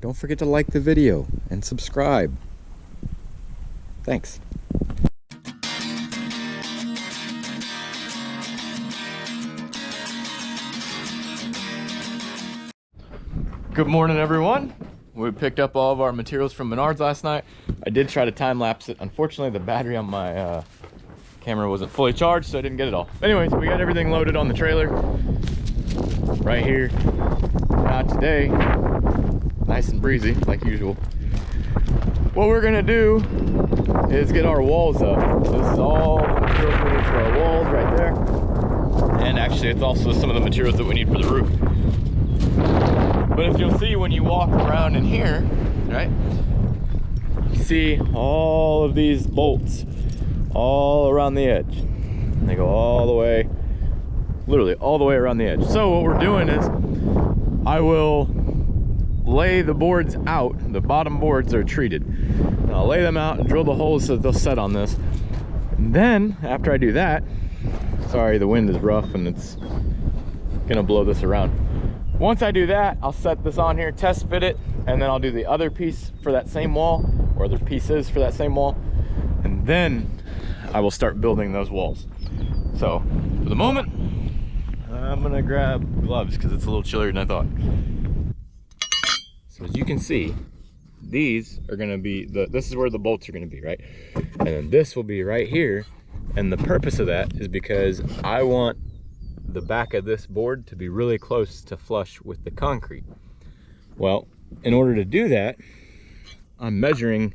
don't forget to like the video and subscribe. Thanks. Good morning, everyone. We picked up all of our materials from Menards last night. I did try to time lapse it. Unfortunately, the battery on my camera wasn't fully charged, so I didn't get it all. Anyways, we got everything loaded on the trailer right here. Now today, nice and breezy like usual. What we're gonna do is get our walls up. This is all the materials we need for our walls right there. And actually, it's also some of the materials that we need for the roof. But if you'll see when you walk around in here, right, you see all of these bolts all around the edge. They go all the way, literally all the way around the edge. So what we're doing is I will lay the boards out. The bottom boards are treated. And I'll lay them out and drill the holes so that they'll set on this. And then after I do that, sorry, the wind is rough and it's gonna blow this around. Once I do that, I'll set this on here, test fit it, and then I'll do the other piece for that same wall, or other pieces for that same wall, and then I will start building those walls. So for the moment, I'm gonna grab gloves because it's a little chillier than I thought. So as you can see, these are gonna be, this is where the bolts are gonna be, right? And then this will be right here. And the purpose of that is because I want the back of this board to be really close to flush with the concrete. Well, in order to do that, I'm measuring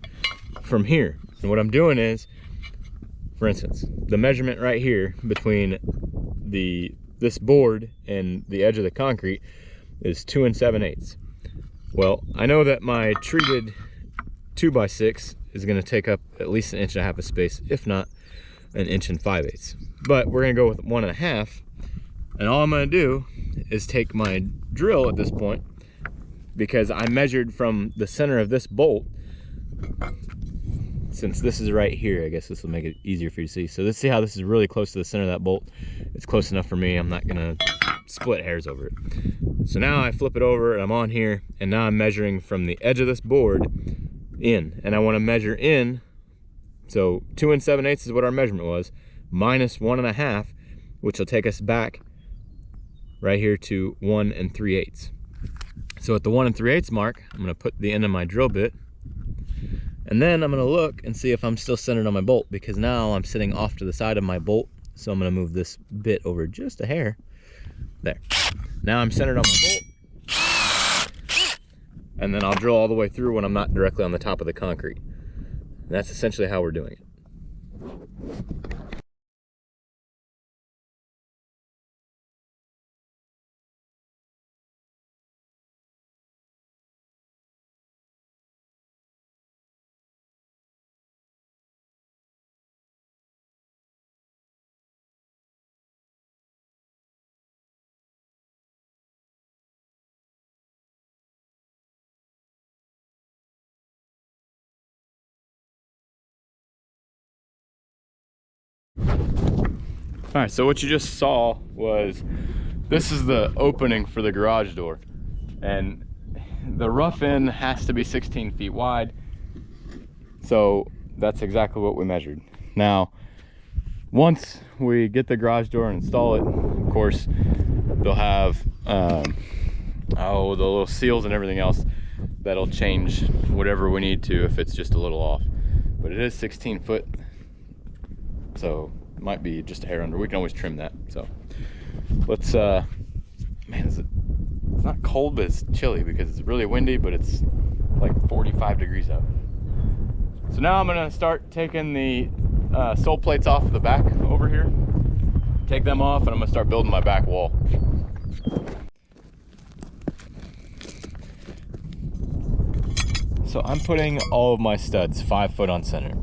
from here. And what I'm doing is, for instance, the measurement right here between this board and the edge of the concrete is 2 7/8. Well, I know that my treated 2x6 is going to take up at least 1.5 inches of space, if not 1 5/8 inches. But we're going to go with 1.5. And all I'm gonna do is take my drill at this point, because I measured from the center of this bolt, since this is right here, I guess this will make it easier for you to see. So let's see how this is really close to the center of that bolt. It's close enough for me, I'm not gonna split hairs over it. So now I flip it over and I'm on here, and now I'm measuring from the edge of this board in, and I wanna measure in, so 2 7/8 is what our measurement was, minus 1.5, which will take us back right here to 1 3/8. So at the 1 3/8 mark, I'm gonna put the end of my drill bit, and then I'm gonna look and see if I'm still centered on my bolt, because now I'm sitting off to the side of my bolt. So I'm gonna move this bit over just a hair. There. Now I'm centered on my bolt, and then I'll drill all the way through when I'm not directly on the top of the concrete. And that's essentially how we're doing it. All right, so what you just saw was, this is the opening for the garage door, and the rough end has to be 16 feet wide. So that's exactly what we measured. Now, once we get the garage door and install it, of course, they'll have the little seals and everything else that'll change whatever we need to if it's just a little off. But it is 16 foot, so it might be just a hair under. We can always trim that. So let's man, it's not cold, but it's chilly because it's really windy, but it's like 45 degrees out. So now I'm gonna start taking the sole plates off the back over here, take them off, and I'm gonna start building my back wall. So I'm putting all of my studs 5 foot on center.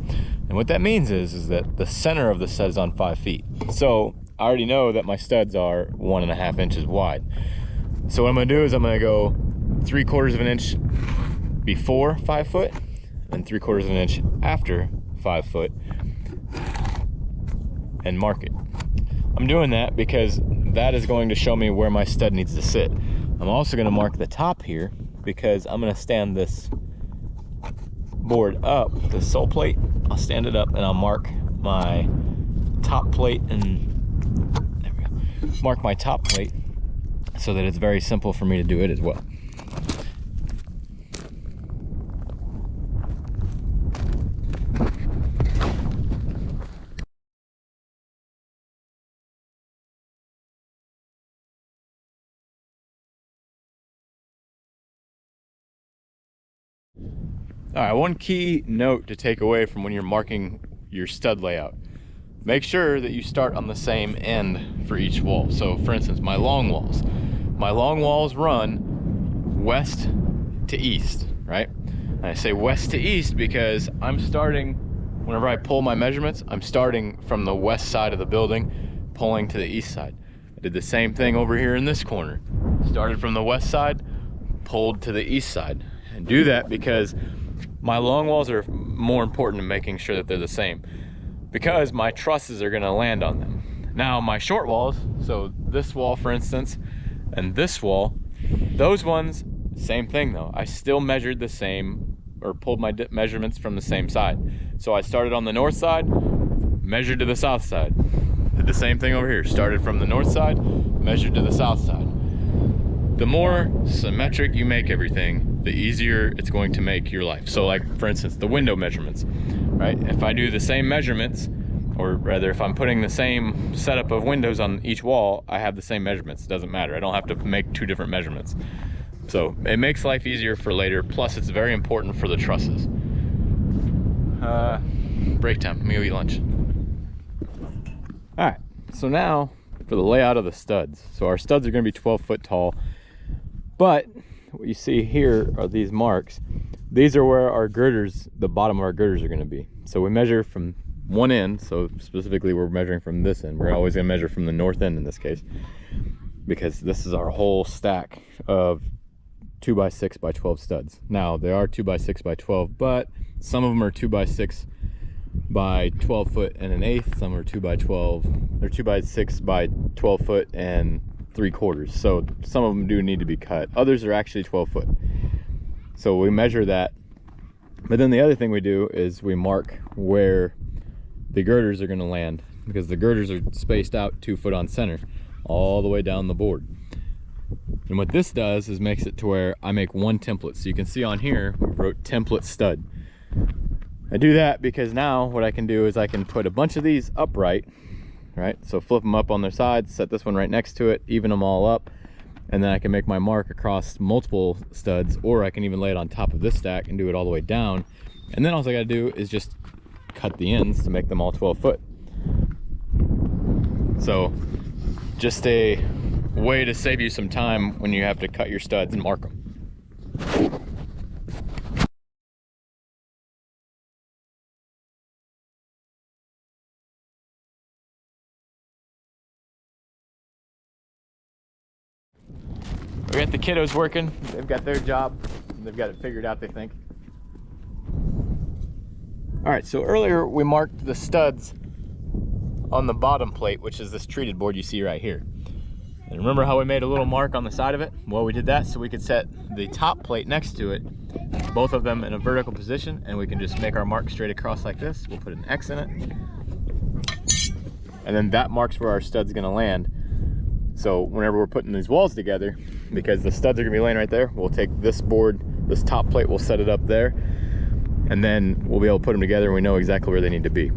And what that means is that the center of the stud is on 5 feet. So I already know that my studs are 1.5 inches wide. So what I'm gonna do is I'm gonna go 3/4 of an inch before 5 foot and 3/4 of an inch after 5 foot and mark it. I'm doing that because that is going to show me where my stud needs to sit. I'm also gonna mark the top here because I'm gonna stand this board up, the sole plate. I'll stand it up and I'll mark my top plate, and there we go. Mark my top plate so that it's very simple for me to do it as well. All right, one key note to take away from when you're marking your stud layout. Make sure that you start on the same end for each wall. So for instance, my long walls run west to east, right? And I say west to east because I'm starting, whenever I pull my measurements, I'm starting from the west side of the building, pulling to the east side. I did the same thing over here in this corner. Started from the west side, pulled to the east side. And do that because my long walls are more important in making sure that they're the same, because my trusses are gonna land on them. Now my short walls, so this wall for instance, and this wall, those ones, same thing though. I still measured the same, or pulled my measurements from the same side. So I started on the north side, measured to the south side. Did the same thing over here. Started from the north side, measured to the south side. The more symmetric you make everything, the easier it's going to make your life. So like for instance, the window measurements, right? If I do the same measurements, or rather if I'm putting the same setup of windows on each wall, I have the same measurements. It doesn't matter. I don't have to make two different measurements. So it makes life easier for later. Plus it's very important for the trusses. Break time, let me go eat lunch. All right, so now for the layout of the studs. So our studs are gonna be 12 foot tall, but what you see here are these marks. These are where our girders, the bottom of our girders are gonna be. So we measure from one end, so specifically we're measuring from this end. We're always gonna measure from the north end in this case, because this is our whole stack of 2x6 by 12 studs. Now they are 2x6 by 12, but some of them are 2x6 by 12 foot and an eighth. Some are 2x12, they're 2x6 by 12 foot and 3/4. So some of them do need to be cut. Others are actually 12 foot. So we measure that. But then the other thing we do is we mark where the girders are gonna land, because the girders are spaced out 2 foot on center all the way down the board. And what this does is makes it to where I make one template. So you can see on here, we wrote template stud. I do that because now what I can do is I can put a bunch of these upright, right? So flip them up on their sides, set this one right next to it, even them all up, and then I can make my mark across multiple studs, or I can even lay it on top of this stack and do it all the way down. And then all I gotta do is just cut the ends to make them all 12 foot. So just a way to save you some time when you have to cut your studs and mark them. We got the kiddos working. They've got their job. They've got it figured out, they think. All right, so earlier we marked the studs on the bottom plate, which is this treated board you see right here. And remember how we made a little mark on the side of it? Well, we did that so we could set the top plate next to it, both of them in a vertical position, and we can just make our mark straight across like this. We'll put an X in it. And then that marks where our stud's gonna land. So whenever we're putting these walls together, because the studs are gonna be laying right there, we'll take this board, this top plate, we'll set it up there, and then we'll be able to put them together and we know exactly where they need to be.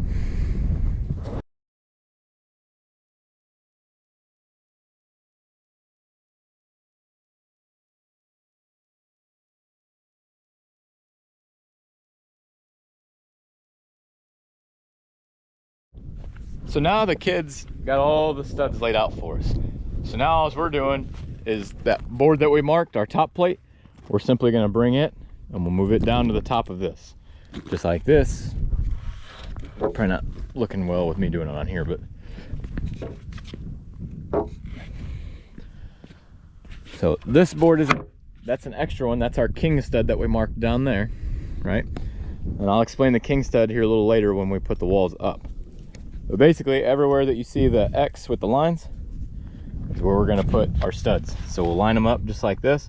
So now the kids got all the studs laid out for us. So now all we're doing is that board that we marked, our top plate, we're simply gonna bring it and we'll move it down to the top of this. Just like this. Probably not looking well with me doing it on here, but. So this board that's an extra one. That's our king stud that we marked down there, right? And I'll explain the king stud here a little later when we put the walls up. But basically everywhere that you see the X with the lines is where we're gonna put our studs. So we'll line them up just like this,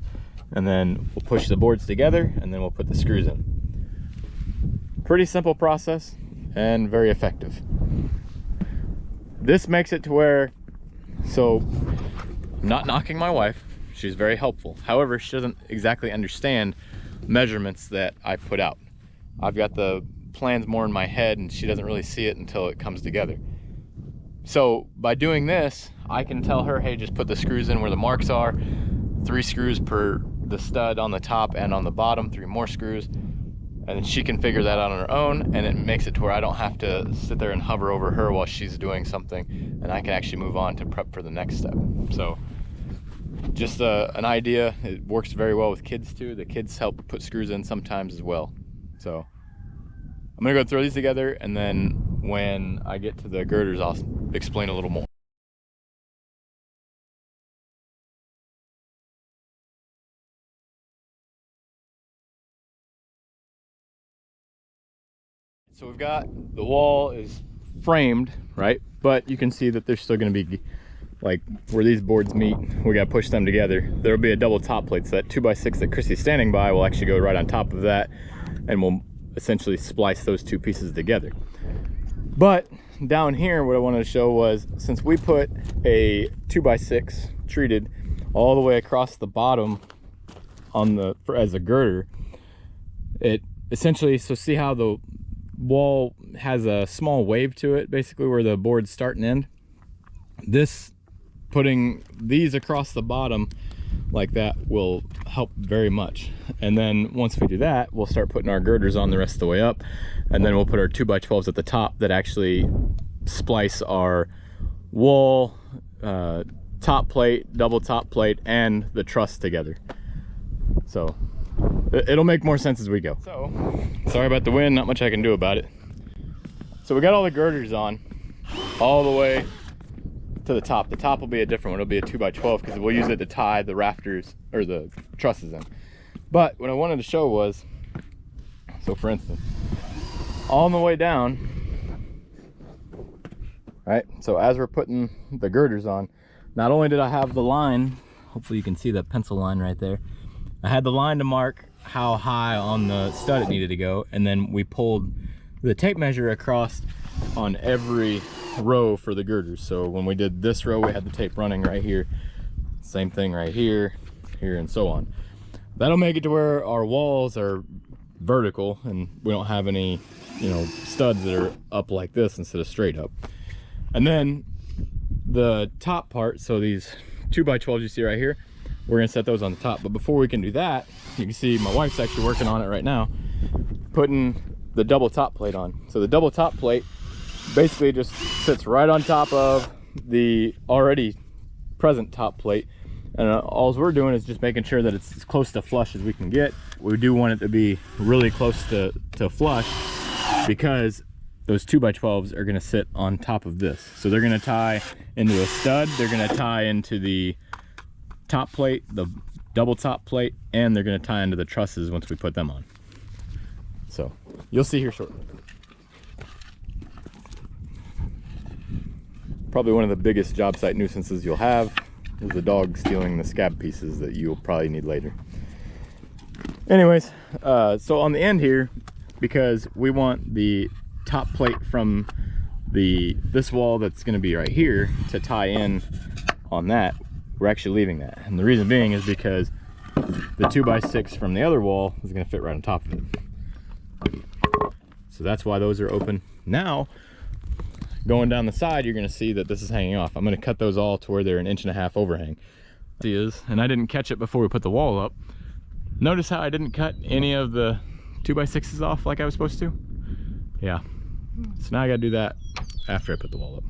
and then we'll push the boards together, and then we'll put the screws in. Pretty simple process and very effective. This makes it to where, so I'm not knocking my wife, she's very helpful. However, she doesn't exactly understand measurements that I put out. I've got the plans more in my head and she doesn't really see it until it comes together. So by doing this, I can tell her, hey, just put the screws in where the marks are, 3 screws per the stud on the top and on the bottom, 3 more screws, and then she can figure that out on her own, and it makes it to where I don't have to sit there and hover over her while she's doing something, and I can actually move on to prep for the next step. So just an idea. It works very well with kids too. The kids help put screws in sometimes as well. So I'm gonna go throw these together, and then when I get to the girders, I'll explain a little more. So we've got, the wall is framed, right? But you can see that there's still gonna be, like where these boards meet, we gotta push them together. There'll be a double top plate, so that 2x6 that Chrissy's standing by will actually go right on top of that, and we'll essentially splice those 2 pieces together. But down here, what I wanted to show was, since we put a 2x6 treated all the way across the bottom on the, as a girder, it essentially, so see how the wall has a small wave to it, basically where the boards start and end. This, putting these across the bottom like that, will help very much. And then once we do that, we'll start putting our girders on the rest of the way up, and then we'll put our 2x12s at the top that actually splice our wall, top plate, double top plate, and the truss together. So it'll make more sense as we go. So sorry about the wind, not much I can do about it. So we got all the girders on all the way to the top. The top will be a different one. It'll be a 2x12 because we'll use it to tie the rafters or the trusses in. But what I wanted to show was, so for instance, on the way down, right, so as we're putting the girders on, not only did I have the line, hopefully you can see that pencil line right there, I had the line to mark how high on the stud it needed to go, and then we pulled the tape measure across on every row for the girders. So when we did this row, we had the tape running right here, same thing right here, here, and so on. That'll make it to where our walls are vertical and we don't have any, you know, studs that are up like this instead of straight up. And then the top part, so these 2x12s you see right here, we're gonna set those on the top. But before we can do that, you can see my wife's actually working on it right now, putting the double top plate on. So the double top plate basically just sits right on top of the already present top plate, and all we're doing is just making sure that it's as close to flush as we can get. We do want it to be really close to flush, because those 2x12s are going to sit on top of this. So they're going to tie into a stud, they're going to tie into the top plate, the double top plate, and they're going to tie into the trusses once we put them on. So you'll see here shortly. Probably one of the biggest job site nuisances you'll have is the dog stealing the scab pieces that you'll probably need later. Anyways, so on the end here, because we want the top plate from this wall that's going to be right here to tie in on that, we're actually leaving that. And the reason being is because the 2x6 from the other wall is going to fit right on top of it. So that's why those are open. Now, going down the side, you're going to see that this is hanging off. I'm going to cut those all to where they're 1.5 inch overhang. And I didn't catch it before we put the wall up. Notice how I didn't cut any of the 2x6s off like I was supposed to? Yeah. So now I got to do that after I put the wall up.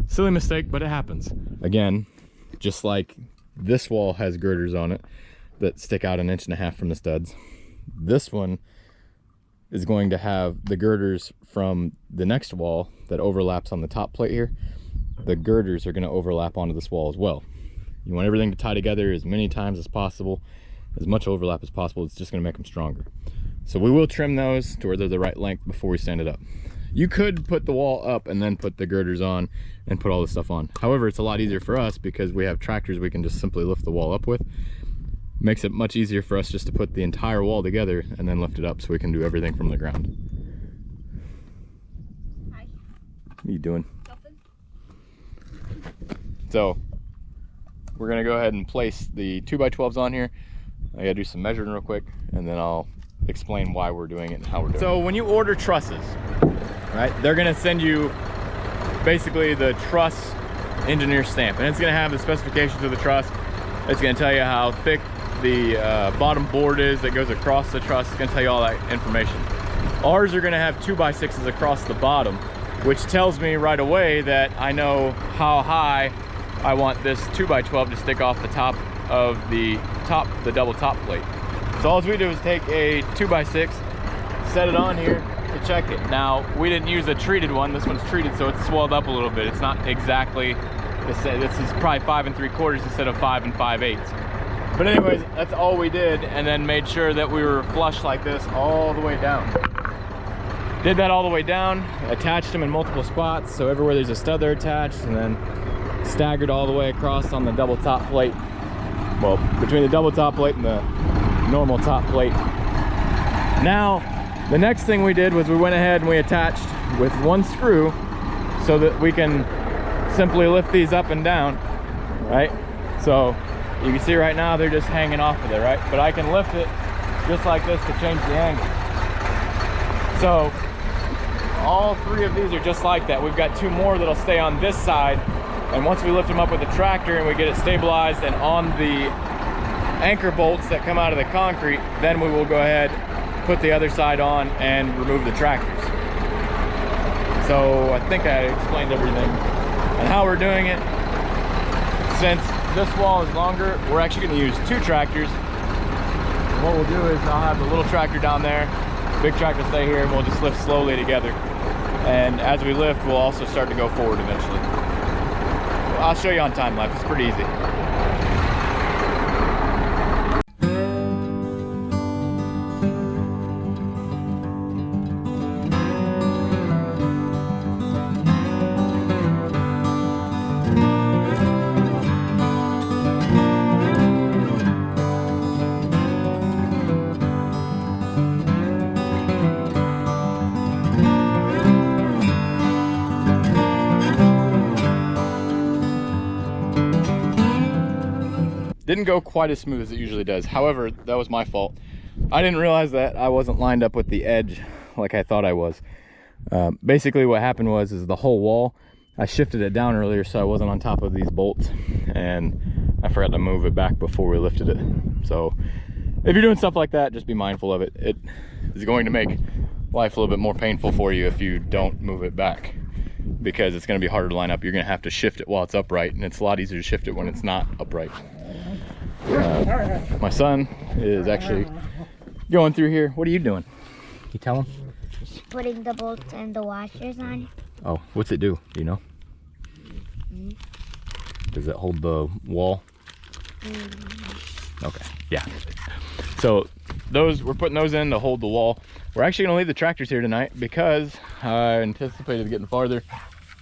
Silly mistake, but it happens. Again, just like this wall has girders on it that stick out 1.5 inch from the studs, this one is going to have the girders from the next wall that overlaps on the top plate here. The girders are going to overlap onto this wall as well. You want everything to tie together as many times as possible, as much overlap as possible. It's just going to make them stronger. So we will trim those to where they're the right length before we stand it up. You could put the wall up and then put the girders on and put all this stuff on. However, it's a lot easier for us because we have tractors we can just simply lift the wall up with. makes it much easier for us just to put the entire wall together and then lift it up so we can do everything from the ground. Hi. What are you doing? Nothing. So we're gonna go ahead and place the 2x12s on here. I gotta do some measuring real quick, and then I'll explain why we're doing it and how we're doing it. So when you order trusses, right, they're gonna send you basically the truss engineer stamp, and it's gonna have the specifications of the truss. It's gonna tell you how thick the bottom board is that goes across the truss. It's gonna tell you all that information. Ours are gonna have 2x6s across the bottom, which tells me right away that I know how high I want this 2x12 to stick off the top of the double top plate. So all we do is take a 2x6, set it on here to check it. Now, we didn't use a treated one. This one's treated, so it's swelled up a little bit. It's not exactly the same. This is probably 5 3/4 instead of 5 5/8. But anyways, that's all we did, and then made sure that we were flush like this all the way down. Did that all the way down, attached them in multiple spots, so everywhere there's a stud they're attached, and then staggered all the way across on the double top plate. Well, between the double top plate and the normal top plate. Now, the next thing we did was we went ahead and we attached with one screw so that we can simply lift these up and down, right? So you can see right now they're just hanging off of there, right? But I can lift it just like this to change the angle. So all 3 of these are just like that. We've got 2 more that'll stay on this side, and once we lift them up with the tractor and we get it stabilized and on the anchor bolts that come out of the concrete, then we will go ahead, put the other side on, and remove the tractors. So I think I explained everything and how we're doing it. Since this wall is longer, we're actually going to use 2 tractors. What we'll do is I'll have the little tractor down there, big tractor stay here, and we'll just lift slowly together. And as we lift, we'll also start to go forward eventually. I'll show you on time lapse. It's pretty easy. Didn't go quite as smooth as it usually does. However, that was my fault. I didn't realize that I wasn't lined up with the edge like I thought I was. Basically what happened was the whole wall, I shifted it down earlier so I wasn't on top of these bolts, and I forgot to move it back before we lifted it. So if you're doing stuff like that, just be mindful of it. It is going to make life a little bit more painful for you if you don't move it back, because it's going to be harder to line up. You're going to have to shift it while it's upright, and it's a lot easier to shift it when it's not upright. My son is actually going through here. What are you doing? Can you tell him? Just putting the bolts and the washers on. Oh, what's it do? Do you know? Does it hold the wall? Okay, yeah. So we're putting those in to hold the wall. We're actually going to leave the tractors here tonight because I anticipated getting farther.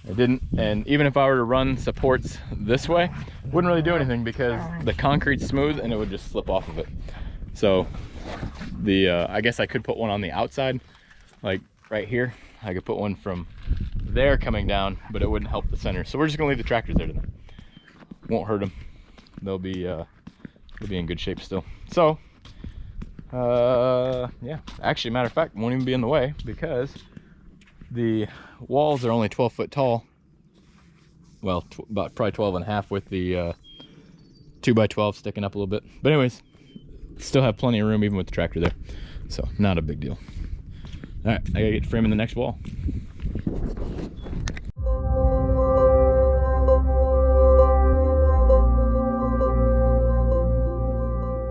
I didn't, and even if I were to run supports this way, wouldn't really do anything because the concrete's smooth and it would just slip off of it. So I guess I could put one on the outside, like right here. I could put one from there coming down, but it wouldn't help the center. So we're just gonna leave the tractors there tonight. Won't hurt them. They'll be in good shape still. So yeah, actually, matter of fact, won't even be in the way because the walls are only 12 foot tall. Well, about probably 12 and a half with the 2x12 sticking up a little bit. But anyways, still have plenty of room even with the tractor there. So not a big deal. All right, I gotta get framing the next wall.